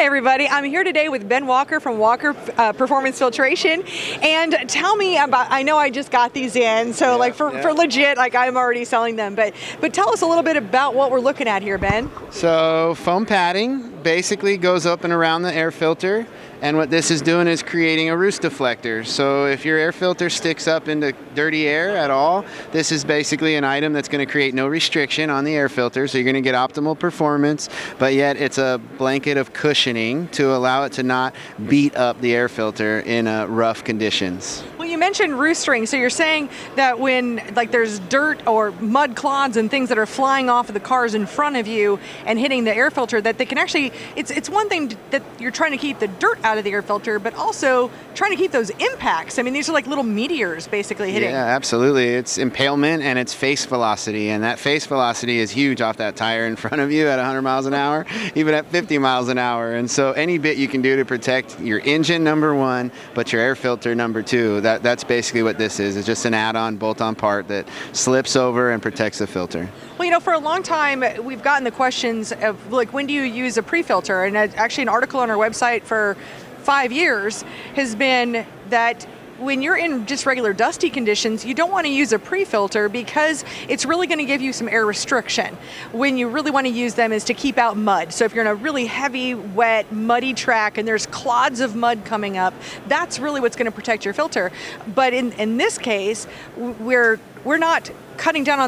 Hey everybody, I'm here today with Ben Walker from Walker Performance Filtration, and tell me about, I know I just got these in, so for legit, like I'm already selling them, but tell us a little bit about what we're looking at here, Ben. So foam padding basically goes up and around the air filter, and what this is doing is creating a roost deflector. So if your air filter sticks up into dirty air at all, this is basically an item that's going to create no restriction on the air filter, so you're going to get optimal performance, but yet it's a blanket of cushioning to allow it to not beat up the air filter in rough conditions. Well, you mentioned roostering, so you're saying that when there's dirt or mud clods and things that are flying off of the cars in front of you and hitting the air filter, that they can actually, it's one thing that you're trying to keep the dirt out of the air filter, but also trying to keep those impacts. I mean, these are like little meteors basically hitting. Yeah, absolutely. It's impalement and it's face velocity, and that face velocity is huge off that tire in front of you at 100 miles an hour, even at 50 miles an hour. And so any bit you can do to protect your engine, number one, but your air filter, number two, that's basically what this is. It's just an add-on, bolt-on part that slips over and protects the filter. Well, you know, for a long time, we've gotten the questions of, like, when do you use a prefilter? And actually an article on our website for 5 years has been that when you're in just regular dusty conditions, you don't want to use a pre-filter because it's really going to give you some air restriction. When you really want to use them is to keep out mud. So if you're in a really heavy, wet, muddy track and there's clods of mud coming up, that's really what's going to protect your filter. But in this case, we're not cutting down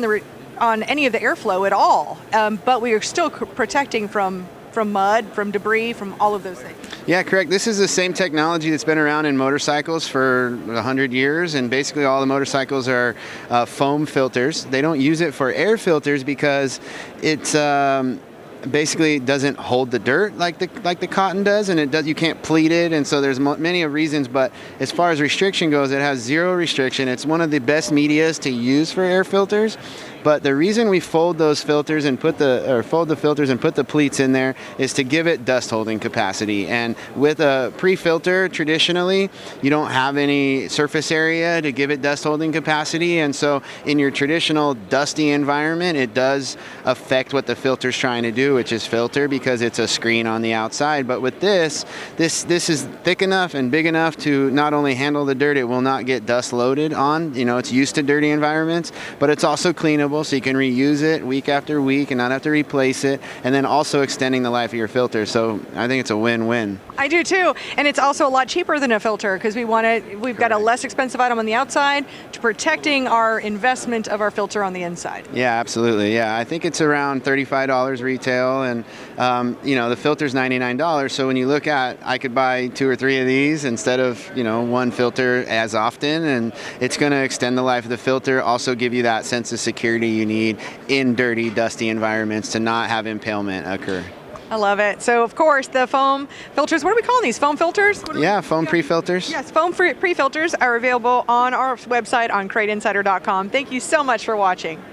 on any of the airflow at all, but we are still protecting from mud, from debris, from all of those things. Yeah, correct. This is the same technology that's been around in motorcycles for 100 years, and basically all the motorcycles are foam filters. They don't use it for air filters because it's basically doesn't hold the dirt like the cotton does, and you can't pleat it, and so there's many reasons. But as far as restriction goes, it has zero restriction. It's one of the best medias to use for air filters. But the reason we fold those filters and fold the filters and put the pleats in there is to give it dust holding capacity. And with a pre-filter, traditionally, you don't have any surface area to give it dust holding capacity. And so in your traditional dusty environment, it does affect what the filter's trying to do, which is filter, because it's a screen on the outside. But with this is thick enough and big enough to not only handle the dirt, it will not get dust loaded on. You know, it's used to dirty environments, but it's also cleanable. So you can reuse it week after week and not have to replace it, and then also extending the life of your filter. So I think it's a win-win. I do too, and it's also a lot cheaper than a filter because we've got a less expensive item on the outside to protecting our investment of our filter on the inside. Yeah, absolutely. Yeah, I think it's around $35 retail, and you know, the filter's $99. So when you look at, I could buy 2 or 3 of these instead of, you know, one filter as often, and it's going to extend the life of the filter, also give you that sense of security you need in dirty, dusty environments to not have impalement occur. I love it. So, of course, the foam filters, what are we calling these? Foam filters? Yeah, foam pre-filters. Yes, foam pre-filters are available on our website on CrateInsider.com. Thank you so much for watching.